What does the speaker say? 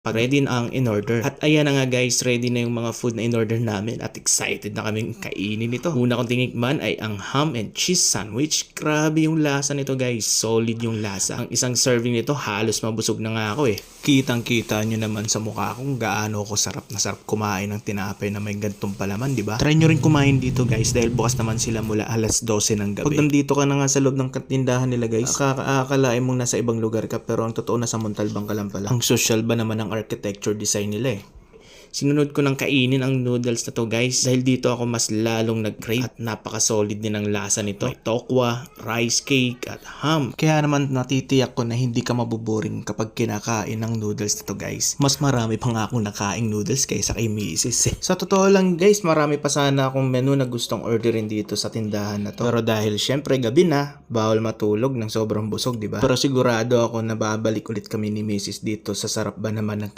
pag ready na ang in-order. At ayan na nga guys, ready na yung mga food na in-order namin at excited na kaming kainin ito. Una kong tinikman ay ang ham and cheese sandwich. Grabe yung lasa nito guys, solid yung lasa. Ang isang serving nito halos mabusog na nga ako eh. Kitang kita nyo naman sa mukha kung gaano ako sarap na sarap kumain ng tinapay na may gantong palaman, di ba? Try nyo rin kumain dito guys dahil bukas naman sila mula alas 12 ng gabi. Pag nandito ka na nga sa loob ng tindahan nila guys, akalain mong nasa ibang lugar ka pero ang totoo nasa Montalban ka lang pala. Ang social ba naman ang architecture design nila eh. Sinunod ko ng kainin ang noodles na to guys dahil dito ako mas lalong nag-crave at napaka-solid din ang lasa nito. May tokwa, rice cake at ham. Kaya naman natitiyak ko na hindi ka mabuboring kapag kinakain ng noodles na to guys. Mas marami pa nga akong nakaing noodles kaysa kay Mrs. Sa totoo lang guys, marami pa sana akong menu na gustong orderin dito sa tindahan na to. Pero dahil syempre gabi na, bawal matulog ng sobrang busog, di ba? Pero sigurado ako na babalik ulit kami ni Mrs. dito sa sarap ba naman ng